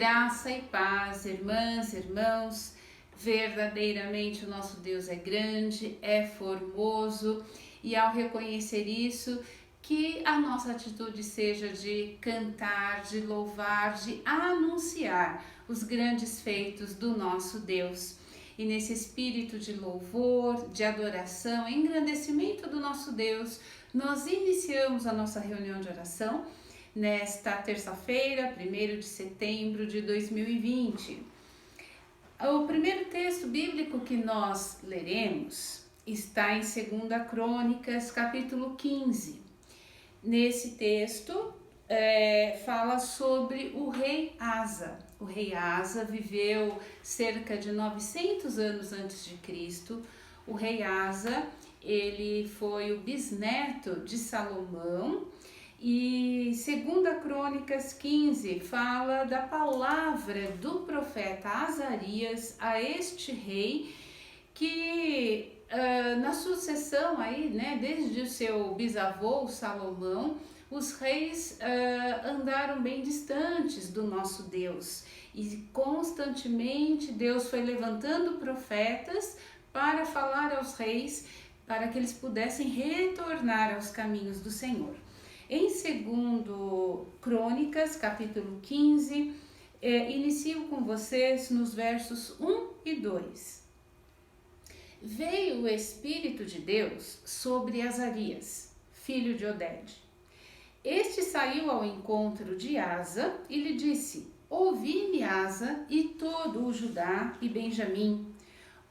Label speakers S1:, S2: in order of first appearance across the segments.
S1: Graça e paz, irmãs, irmãos. Verdadeiramente o nosso Deus é grande, é formoso, e ao reconhecer isso, que a nossa atitude seja de cantar, de louvar, de anunciar os grandes feitos do nosso Deus. E nesse espírito de louvor, de adoração, engrandecimento do nosso Deus, nós iniciamos a nossa reunião de oração nesta terça-feira, 1º de setembro de 2020. O primeiro texto bíblico que nós leremos está em 2 Crônicas, capítulo 15. Nesse texto, fala sobre o rei Asa. O rei Asa viveu cerca de 900 anos antes de Cristo. O rei Asa, ele foi o bisneto de Salomão. E 2 Crônicas 15 fala da palavra do profeta Azarias a este rei que na sucessão aí, né, desde o seu bisavô Salomão, os reis andaram bem distantes do nosso Deus e constantemente Deus foi levantando profetas para falar aos reis para que eles pudessem retornar aos caminhos do Senhor. Em 2 Crônicas, capítulo 15, inicio com vocês nos versos 1 e 2. Veio o Espírito de Deus sobre Azarias, filho de Oded. Este saiu ao encontro de Asa e lhe disse: Ouvi-me, Asa, e todo o Judá e Benjamim.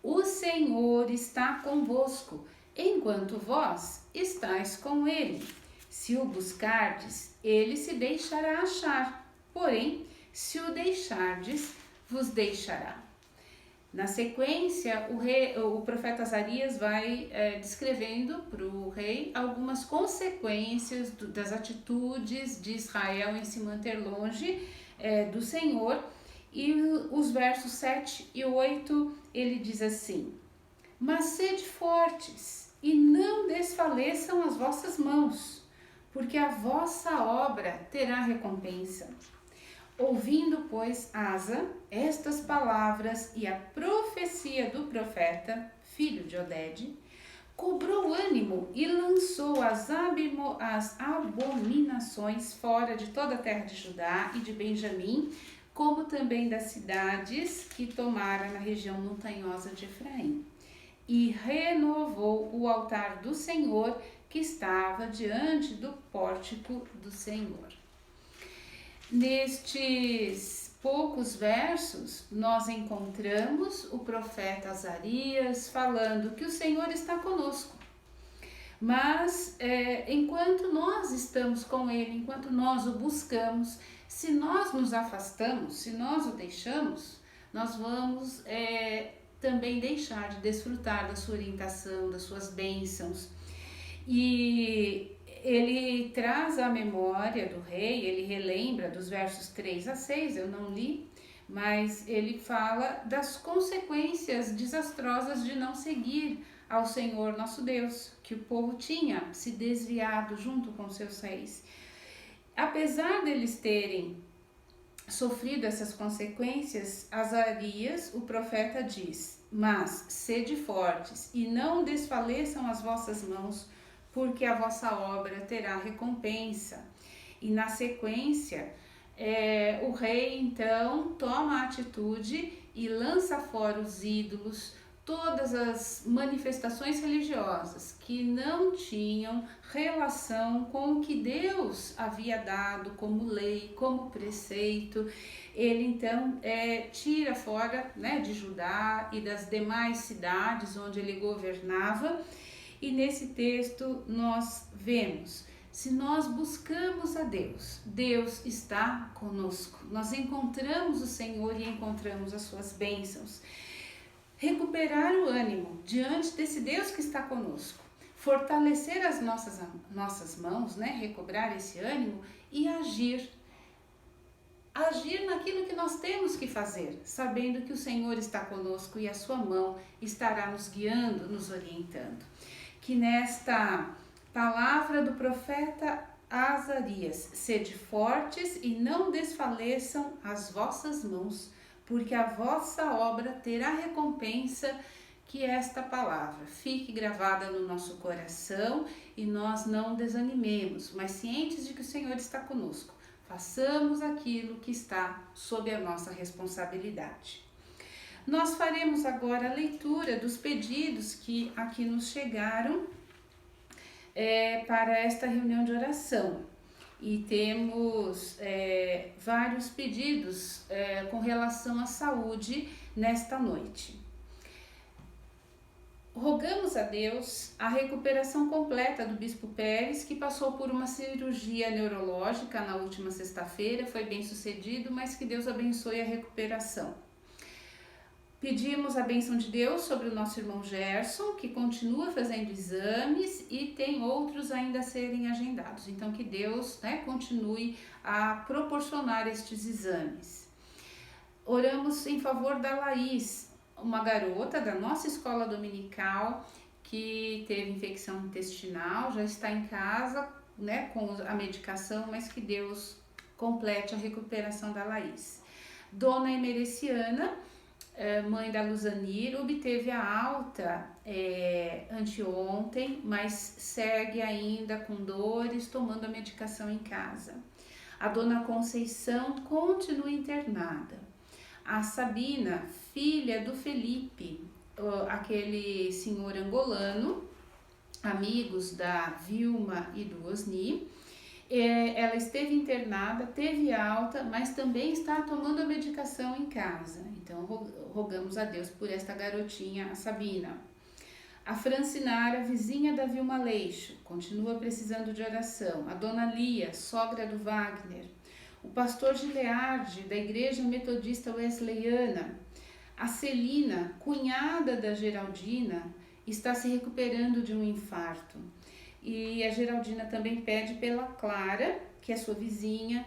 S1: O Senhor está convosco, enquanto vós estáis com ele. Se o buscardes, ele se deixará achar, porém, se o deixardes, vos deixará. Na sequência, o profeta Azarias vai descrevendo para o rei algumas consequências das atitudes de Israel em se manter longe do Senhor. E os versos 7 e 8, ele diz assim: Mas sede fortes, e não desfaleçam as vossas mãos, porque a vossa obra terá recompensa. Ouvindo, pois, Asa, estas palavras e a profecia do profeta, filho de Oded, cobrou ânimo e lançou as abominações fora de toda a terra de Judá e de Benjamim, como também das cidades que tomara na região montanhosa de Efraim. E renovou o altar do Senhor, que estava diante do pórtico do Senhor. Nestes poucos versos, nós encontramos o profeta Azarias falando que o Senhor está conosco. Mas enquanto nós estamos com Ele, enquanto nós o buscamos, se nós nos afastamos, se nós o deixamos, nós vamos também deixar de desfrutar da sua orientação, das suas bênçãos. E ele traz a memória do rei, ele relembra dos versos 3 a 6, eu não li, mas ele fala das consequências desastrosas de não seguir ao Senhor nosso Deus, que o povo tinha se desviado junto com seus reis. Apesar deles terem sofrido essas consequências, Azarias, o profeta, diz: Mas sede fortes e não desfaleçam as vossas mãos, porque a vossa obra terá recompensa. E na sequência, o rei então toma a atitude e lança fora os ídolos, todas as manifestações religiosas que não tinham relação com o que Deus havia dado como lei, como preceito. Ele então tira fora, né, de Judá e das demais cidades onde ele governava. E nesse texto nós vemos, se nós buscamos a Deus, Deus está conosco. Nós encontramos o Senhor e encontramos as suas bênçãos. Recuperar o ânimo diante desse Deus que está conosco, fortalecer as nossas mãos, né? Recobrar esse ânimo e agir naquilo que nós temos que fazer, sabendo que o Senhor está conosco e a sua mão estará nos guiando, nos orientando. Que nesta palavra do profeta Azarias, sede fortes e não desfaleçam as vossas mãos, porque a vossa obra terá recompensa. Que esta palavra fique gravada no nosso coração e nós não desanimemos, mas cientes de que o Senhor está conosco, façamos aquilo que está sob a nossa responsabilidade. Nós faremos agora a leitura dos pedidos que aqui nos chegaram para esta reunião de oração. E temos vários pedidos com relação à saúde nesta noite. Rogamos a Deus a recuperação completa do Bispo Pérez, que passou por uma cirurgia neurológica na última sexta-feira, foi bem sucedido, mas que Deus abençoe a recuperação. Pedimos a bênção de Deus sobre o nosso irmão Gerson, que continua fazendo exames e tem outros ainda a serem agendados. Então, que Deus continue a proporcionar estes exames. Oramos em favor da Laís, uma garota da nossa escola dominical que teve infecção intestinal, já está em casa, com a medicação, mas que Deus complete a recuperação da Laís. Dona Emereciana, mãe da Luzanir, obteve a alta anteontem, mas segue ainda com dores, tomando a medicação em casa. A Dona Conceição continua internada. A Sabina, filha do Felipe, aquele senhor angolano, amigos da Vilma e do Osni, ela esteve internada, teve alta, mas também está tomando a medicação em casa. Então, rogamos a Deus por esta garotinha, a Sabina. A Francinara, vizinha da Vilma Leixo, continua precisando de oração. A Dona Lia, sogra do Wagner. O pastor Gileardi, da Igreja Metodista Wesleyana. A Celina, cunhada da Geraldina, está se recuperando de um infarto. E a Geraldina também pede pela Clara, que é sua vizinha,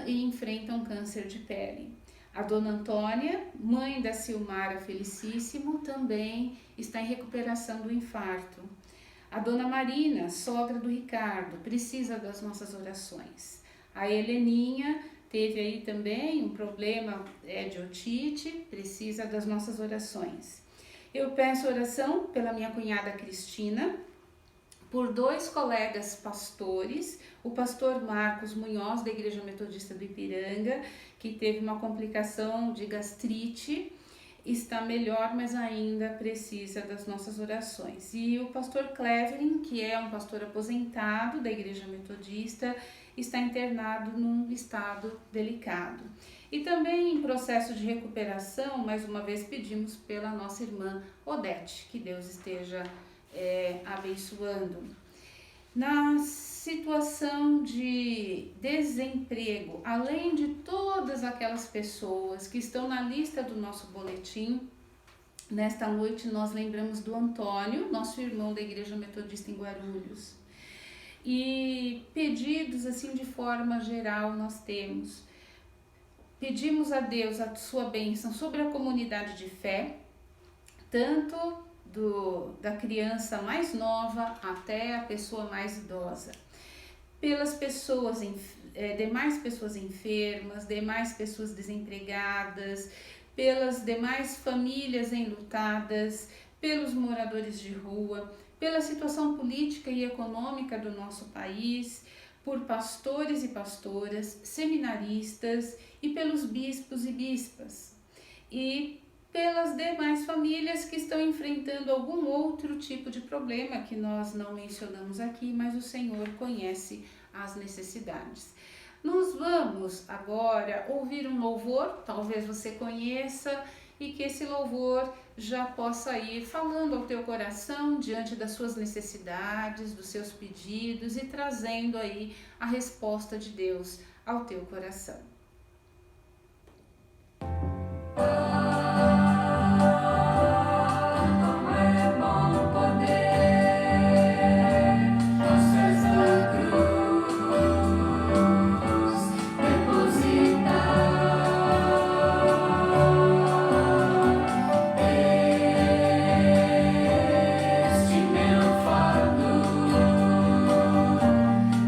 S1: e enfrenta um câncer de pele. A Dona Antônia, mãe da Silmara Felicíssimo, também está em recuperação do infarto. A Dona Marina, sogra do Ricardo, precisa das nossas orações. A Heleninha teve aí também um problema de otite, precisa das nossas orações. Eu peço oração pela minha cunhada Cristina, por 2 colegas pastores, o pastor Marcos Munhoz, da Igreja Metodista do Ipiranga, que teve uma complicação de gastrite, está melhor, mas ainda precisa das nossas orações. E o pastor Cleverin, que é um pastor aposentado da Igreja Metodista, está internado num estado delicado. E também em processo de recuperação, mais uma vez pedimos pela nossa irmã Odete, que Deus esteja abençoando. Na situação de desemprego, além de todas aquelas pessoas que estão na lista do nosso boletim, nesta noite nós lembramos do Antônio, nosso irmão da Igreja Metodista em Guarulhos. E pedidos assim de forma geral nós temos. Pedimos a Deus a sua bênção sobre a comunidade de fé, tanto da criança mais nova até a pessoa mais idosa, pelas pessoas, demais pessoas enfermas, demais pessoas desempregadas, pelas demais famílias enlutadas, pelos moradores de rua, pela situação política e econômica do nosso país, por pastores e pastoras, seminaristas e pelos bispos e bispas. E pelas demais famílias que estão enfrentando algum outro tipo de problema que nós não mencionamos aqui, mas o Senhor conhece as necessidades. Nós vamos agora ouvir um louvor, talvez você conheça, e que esse louvor já possa ir falando ao teu coração diante das suas necessidades, dos seus pedidos e trazendo aí a resposta de Deus ao teu coração.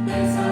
S2: Pensa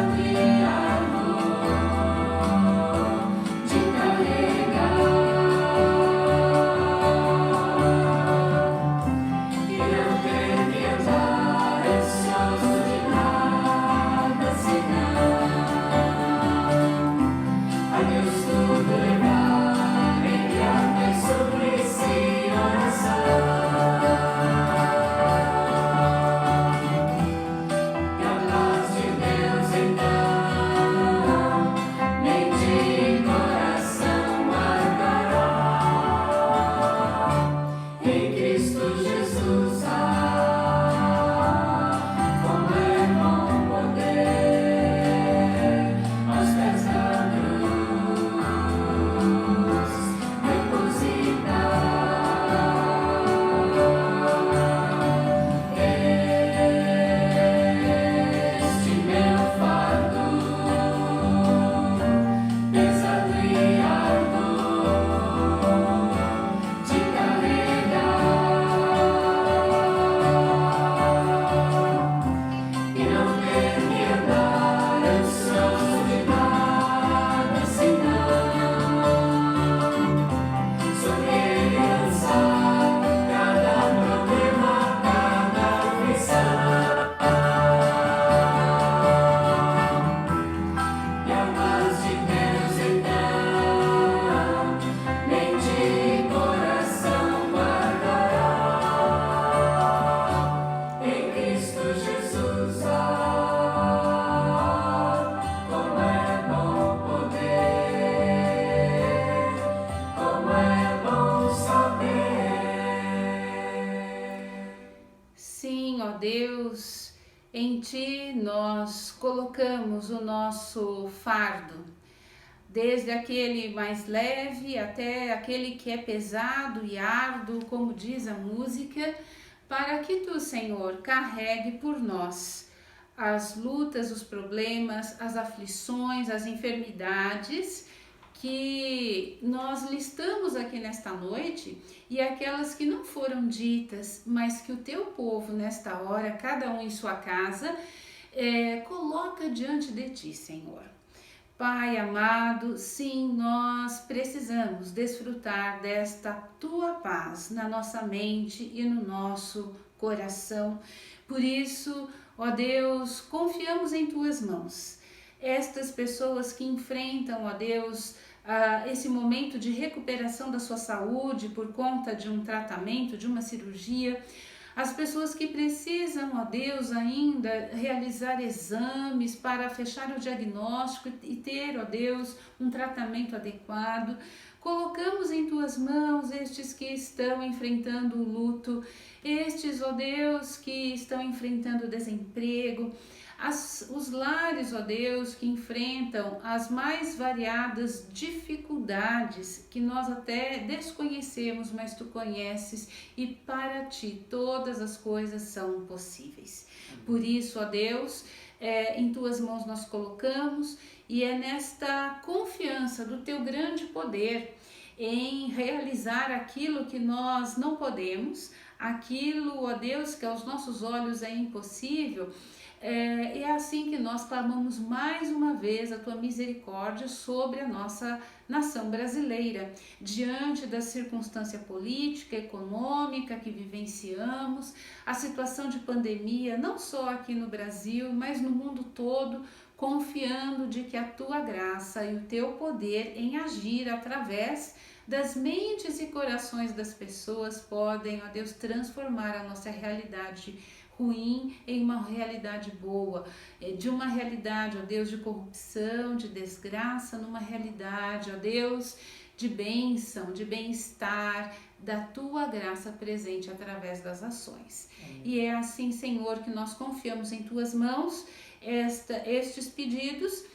S1: ó Deus, em Ti nós colocamos o nosso fardo, desde aquele mais leve até aquele que é pesado e árduo, como diz a música, para que Tu, Senhor, carregue por nós as lutas, os problemas, as aflições, as enfermidades que nós listamos aqui nesta noite e aquelas que não foram ditas, mas que o Teu povo nesta hora, cada um em sua casa, coloca diante de Ti, Senhor. Pai amado, sim, nós precisamos desfrutar desta Tua paz na nossa mente e no nosso coração. Por isso, ó Deus, confiamos em Tuas mãos. Estas pessoas que enfrentam, ó Deus, esse momento de recuperação da sua saúde por conta de um tratamento, de uma cirurgia, as pessoas que precisam, ó Deus, ainda realizar exames para fechar o diagnóstico e ter, ó Deus, um tratamento adequado. Colocamos em Tuas mãos estes que estão enfrentando o luto, estes, ó Deus, que estão enfrentando o desemprego, os lares, ó Deus, que enfrentam as mais variadas dificuldades que nós até desconhecemos, mas Tu conheces e para Ti todas as coisas são possíveis. Por isso, ó Deus, em Tuas mãos nós colocamos e é nesta confiança do Teu grande poder em realizar aquilo que nós não podemos, aquilo, ó Deus, que aos nossos olhos é impossível. É assim que nós clamamos mais uma vez a Tua misericórdia sobre a nossa nação brasileira, diante da circunstância política, econômica que vivenciamos, a situação de pandemia, não só aqui no Brasil, mas no mundo todo, confiando de que a Tua graça e o Teu poder em agir através das mentes e corações das pessoas podem, ó Deus, transformar a nossa realidade ruim em uma realidade boa, de uma realidade, ó Deus, de corrupção, de desgraça, numa realidade, ó Deus, de bênção, de bem-estar, da Tua graça presente através das ações. Amém. E é assim, Senhor, que nós confiamos em Tuas mãos estes pedidos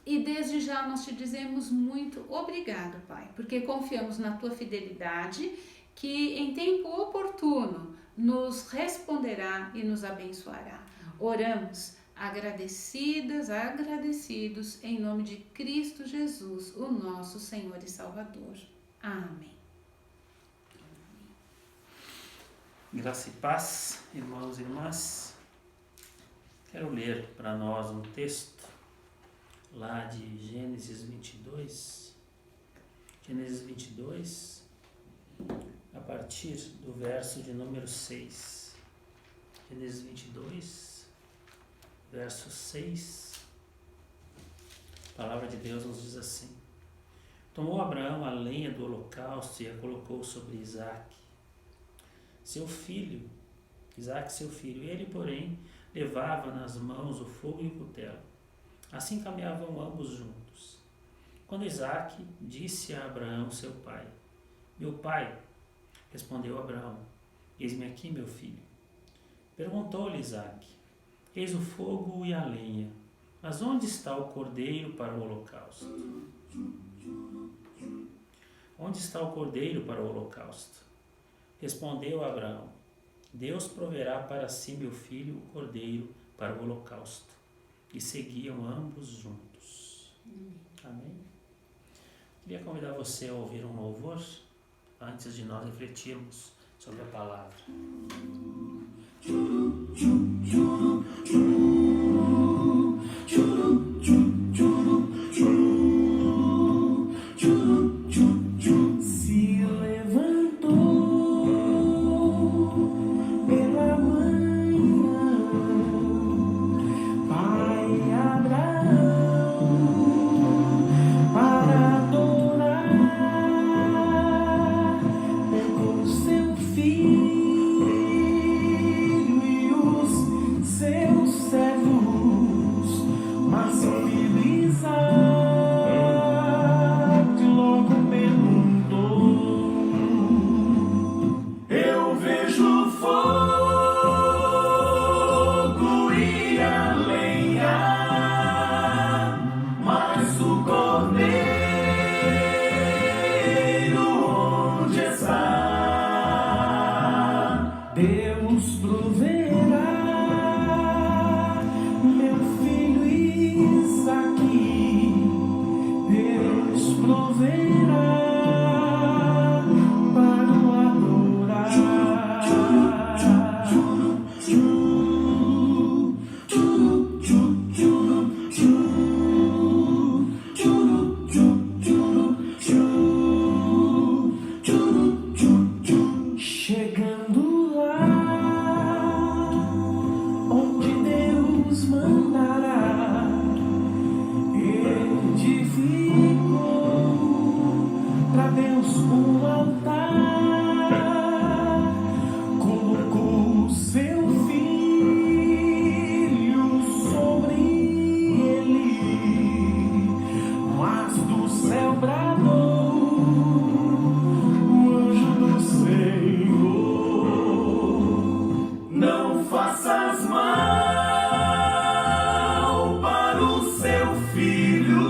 S1: e desde já nós Te dizemos muito obrigado, Pai, porque confiamos na Tua fidelidade, que em tempo oportuno nos responderá e nos abençoará. Oramos agradecidos em nome de Cristo Jesus, o nosso Senhor e Salvador. Amém.
S2: Graça e paz, irmãos e irmãs. Quero ler para nós um texto lá de Gênesis 22. Gênesis 22, a partir do verso de número 6. Gênesis 22, verso 6. A palavra de Deus nos diz assim: Tomou Abraão a lenha do holocausto e a colocou sobre Isaque, seu filho. Ele, porém, levava nas mãos o fogo e o cutelo. Assim caminhavam ambos juntos. Quando Isaque disse a Abraão, seu pai: Meu pai, respondeu Abraão, eis-me aqui, meu filho. Perguntou-lhe Isaque: Eis o fogo e a lenha, mas onde está o cordeiro para o holocausto? Onde está o cordeiro para o holocausto? Respondeu Abraão: Deus proverá para si, meu filho, o cordeiro para o holocausto. E seguiam ambos juntos. Amém? Queria convidar você a ouvir um louvor antes de nós refletirmos sobre a palavra.
S3: Se levantou pela manhã, Pai Abraão, para adorar, pegou seu filho e os Deus proverá, meu filho Isaque, Deus proverá para o adorar. Chegando lá onde Deus mandará, edificou para Deus um altar, colocou seu filho sobre ele, mas do céu bradou o anjo do Senhor: não faças mal para o seu filho,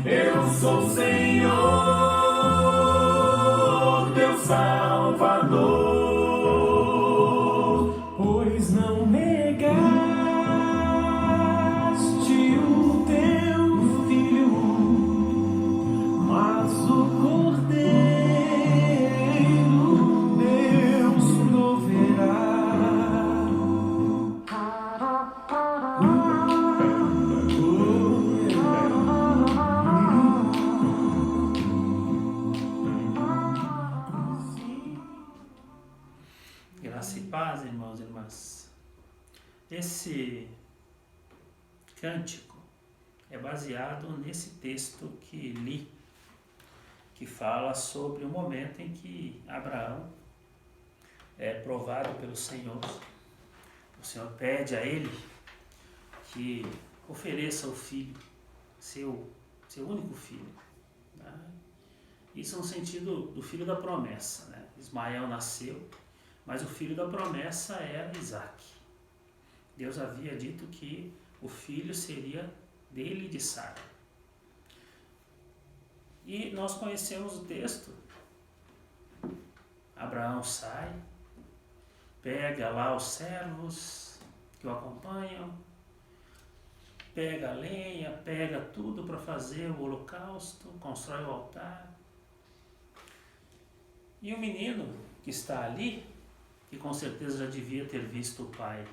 S3: eu sou o Senhor, teu Salvador. Pois não negaste o teu filho, mas o Cordeiro Deus proverá.
S2: Graça e paz, irmãos e irmãs. Esse cântico é baseado nesse texto que li, que fala sobre o momento em que Abraão é provado pelo Senhor. O Senhor pede a ele que ofereça o filho, seu único filho, né? Isso no sentido do filho da promessa, né? Ismael nasceu, mas o filho da promessa era Isaque. Deus havia dito que o filho seria dele e de Sara. E nós conhecemos o texto. Abraão sai, pega lá os servos que o acompanham, pega a lenha, pega tudo para fazer o holocausto, constrói o altar. E o menino que está ali, que com certeza já devia ter visto o pai,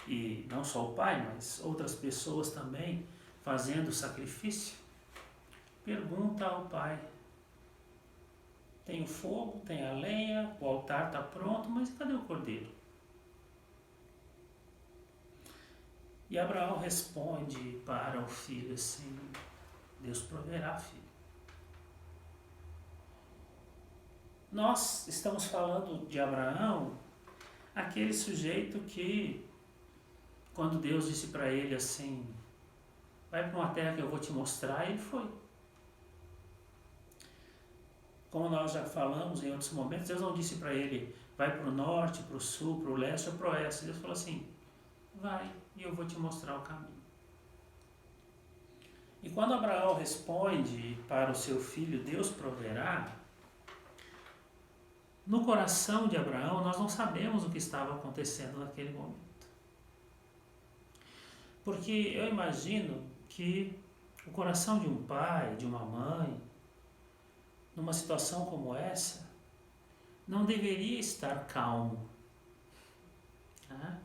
S2: e não só o pai, mas outras pessoas também fazendo o sacrifício, pergunta ao pai: tem o fogo, tem a lenha, o altar está pronto, mas cadê o cordeiro? E Abraão responde para o filho assim: Deus proverá, filho. Nós estamos falando de Abraão, aquele sujeito que, quando Deus disse para ele assim: vai para uma terra que eu vou te mostrar, ele foi. Como nós já falamos em outros momentos, Deus não disse para ele: vai para o norte, para o sul, para o leste ou para o oeste. Deus falou assim: vai e eu vou te mostrar o caminho. E quando Abraão responde para o seu filho: Deus proverá, no coração de Abraão nós não sabemos o que estava acontecendo naquele momento. Porque eu imagino que o coração de um pai, de uma mãe, numa situação como essa, não deveria estar calmo, tá?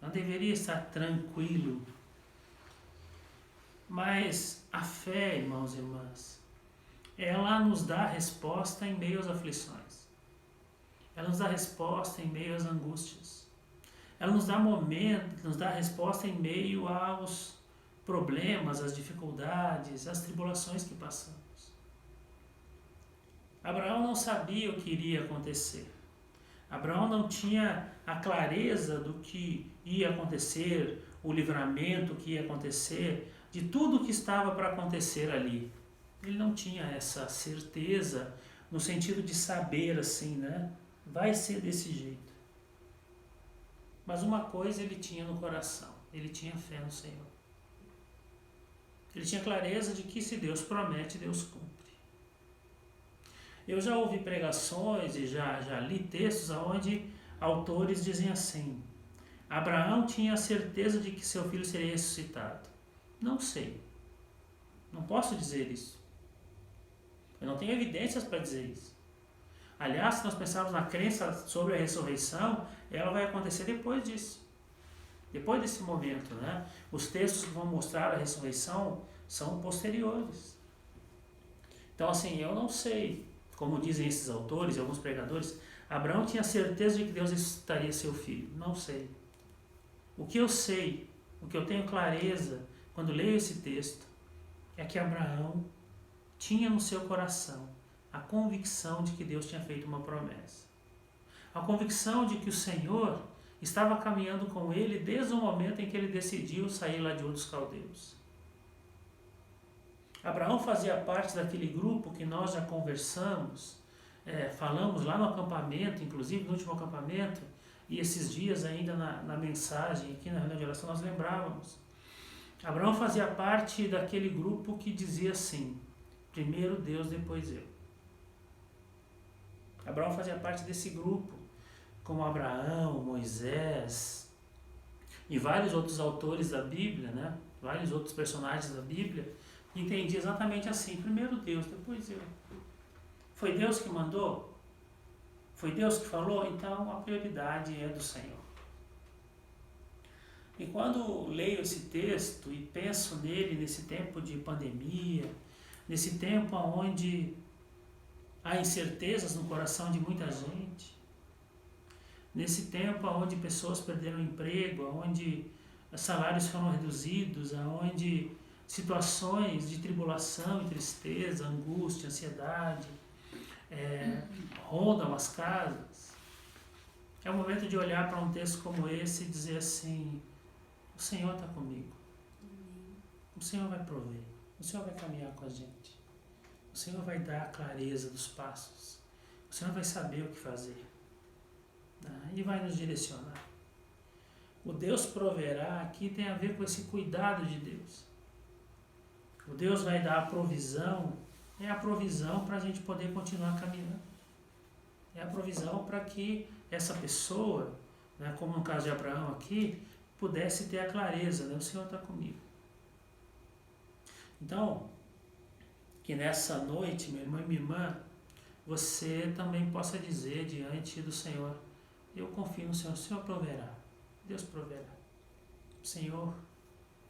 S2: Não deveria estar tranquilo. Mas a fé, irmãos e irmãs, ela nos dá resposta em meio às aflições. Ela nos dá resposta em meio às angústias. Ela nos dá resposta em meio aos problemas, às dificuldades, às tribulações que passamos. Abraão não sabia o que iria acontecer. Abraão não tinha a clareza do que ia acontecer, o livramento que ia acontecer, de tudo o que estava para acontecer ali. Ele não tinha essa certeza no sentido de saber assim, né? Vai ser desse jeito. Mas uma coisa ele tinha no coração: ele tinha fé no Senhor. Ele tinha clareza de que se Deus promete, Deus cumpre. Eu já ouvi pregações e já li textos onde autores dizem assim: Abraão tinha certeza de que seu filho seria ressuscitado. Não sei. Não posso dizer isso. Eu não tenho evidências para dizer isso. Aliás, se nós pensarmos na crença sobre a ressurreição, ela vai acontecer depois disso. Depois desse momento, né? Os textos que vão mostrar a ressurreição são posteriores. Então, assim, eu não sei, como dizem esses autores e alguns pregadores, Abraão tinha certeza de que Deus ressuscitaria seu filho. Não sei. O que eu sei, o que eu tenho clareza quando leio esse texto, é que Abraão tinha no seu coração a convicção de que Deus tinha feito uma promessa. A convicção de que o Senhor estava caminhando com ele desde o momento em que ele decidiu sair lá de Ur dos Caldeus. Abraão fazia parte daquele grupo que nós já conversamos, falamos lá no acampamento, inclusive no último acampamento, e esses dias ainda na mensagem, aqui na reunião de oração, nós lembrávamos. Abraão fazia parte daquele grupo que dizia assim: primeiro Deus, depois eu. Abraão fazia parte desse grupo, como Abraão, Moisés e vários outros autores da Bíblia, né? Vários outros personagens da Bíblia, entendia exatamente assim: primeiro Deus, depois eu. Foi Deus que mandou? Foi Deus que falou? Então a prioridade é do Senhor. E quando leio esse texto e penso nele nesse tempo de pandemia, nesse tempo onde há incertezas no coração de muita gente, nesse tempo onde pessoas perderam emprego, onde salários foram reduzidos, onde situações de tribulação e tristeza, angústia, ansiedade rondam as casas, é o momento de olhar para um texto como esse e dizer assim: o Senhor está comigo, o Senhor vai prover, o Senhor vai caminhar com a gente, o Senhor vai dar a clareza dos passos, o Senhor vai saber o que fazer, né? E vai nos direcionar. O Deus proverá aqui tem a ver com esse cuidado de Deus. O Deus vai dar a provisão, é a provisão para a gente poder continuar caminhando. É a provisão para que essa pessoa, né, como no caso de Abraão aqui, pudesse ter a clareza, né? O Senhor está comigo. Então, que nessa noite, meu irmão e minha irmã, você também possa dizer diante do Senhor: eu confio no Senhor, o Senhor proverá, Deus proverá. O Senhor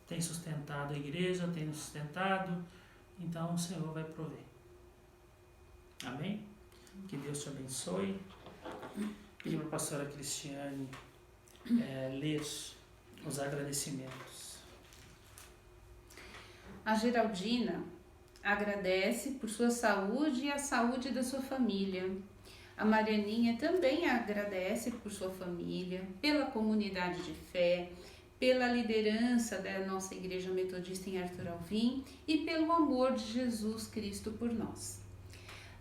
S2: tem sustentado a igreja, tem nos sustentado, então o Senhor vai prover. Amém? Que Deus te abençoe. Pedi para a pastora Cristiane ler os agradecimentos.
S1: A Geraldina agradece por sua saúde e a saúde da sua família. A Marianinha também agradece por sua família, pela comunidade de fé, pela liderança da nossa Igreja Metodista em Arthur Alvim e pelo amor de Jesus Cristo por nós.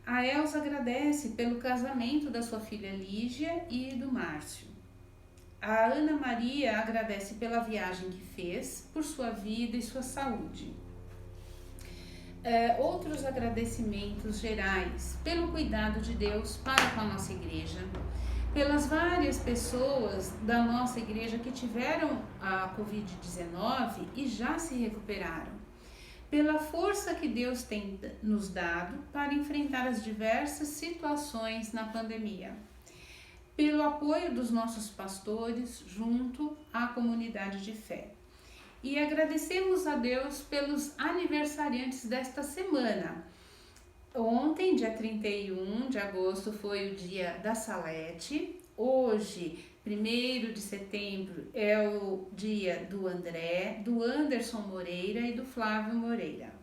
S1: A Elza agradece pelo casamento da sua filha Lígia e do Márcio. A Ana Maria agradece pela viagem que fez, por sua vida e sua saúde. Outros agradecimentos gerais pelo cuidado de Deus para com a nossa igreja, pelas várias pessoas da nossa igreja que tiveram a Covid-19 e já se recuperaram, pela força que Deus tem nos dado para enfrentar as diversas situações na pandemia, pelo apoio dos nossos pastores junto à comunidade de fé. E agradecemos a Deus pelos aniversariantes desta semana. Ontem, dia 31 de agosto, foi o dia da Salete. Hoje, 1º de setembro, é o dia do André, do Anderson Moreira e do Flávio Moreira.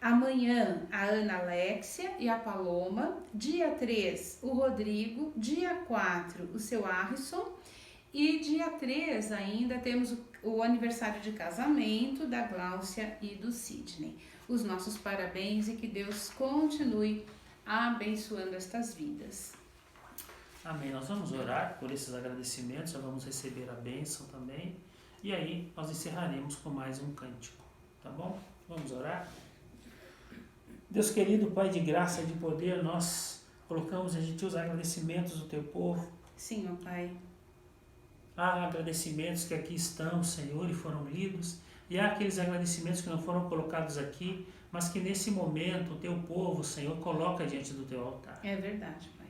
S1: Amanhã, a Ana Alexia e a Paloma. Dia 3, o Rodrigo. Dia 4, o seu Arrisson. E dia 3 ainda temos o aniversário de casamento da Gláucia e do Sidney. Os nossos parabéns e que Deus continue abençoando estas vidas.
S2: Amém. Nós vamos orar por esses agradecimentos, já vamos receber a bênção também. E aí nós encerraremos com mais um cântico, tá bom? Vamos orar? Deus querido, Pai de graça e de poder, nós colocamos diante de Ti os agradecimentos do Teu povo.
S1: Sim, ó Pai.
S2: Há agradecimentos que aqui estão, Senhor, e foram lidos, e há aqueles agradecimentos que não foram colocados aqui, mas que nesse momento o Teu povo, Senhor, coloca diante do Teu altar.
S1: É verdade, Pai.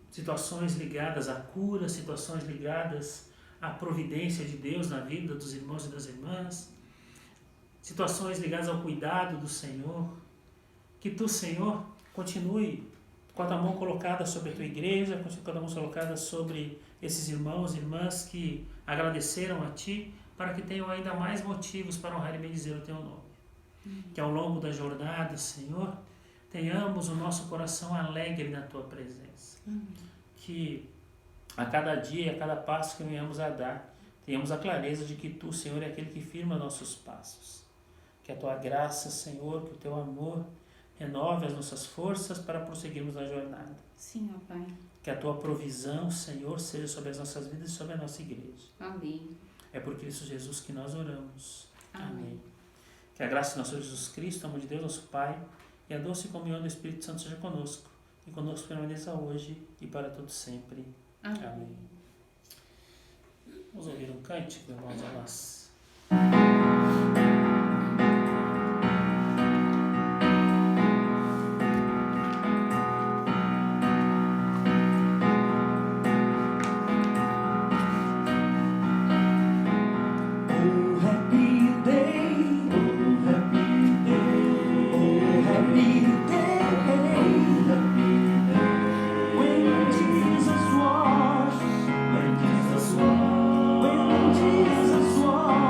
S2: Situações ligadas à cura, situações ligadas à providência de Deus na vida dos irmãos e das irmãs, situações ligadas ao cuidado do Senhor. Que Tu, Senhor, continue com a Tua mão colocada sobre a Tua igreja, continue com a Tua mão colocada sobre esses irmãos e irmãs que agradeceram a Ti, para que tenham ainda mais motivos para honrar e bendizer o Teu nome. Que ao longo da jornada, Senhor, tenhamos o nosso coração alegre na Tua presença. Que a cada dia, a cada passo que venhamos a dar, tenhamos a clareza de que Tu, Senhor, é aquele que firma nossos passos. Que a Tua graça, Senhor, que o Teu amor renove as nossas forças para prosseguirmos na jornada.
S1: Sim, ó Pai.
S2: Que a Tua provisão, Senhor, seja sobre as nossas vidas e sobre a nossa igreja.
S1: Amém.
S2: É por Cristo Jesus que nós oramos.
S1: Amém.
S2: Que a graça do nosso Senhor Jesus Cristo, o amor de Deus, nosso Pai, e a doce comunhão do Espírito Santo seja conosco, e conosco permaneça hoje e para todo sempre.
S1: Amém.
S2: Amém. Vamos ouvir um cântico, irmãos, a nós.
S3: Jesus was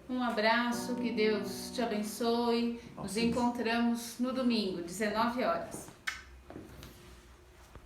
S1: Um abraço, que Deus te abençoe. Nos encontramos no domingo, 19 horas.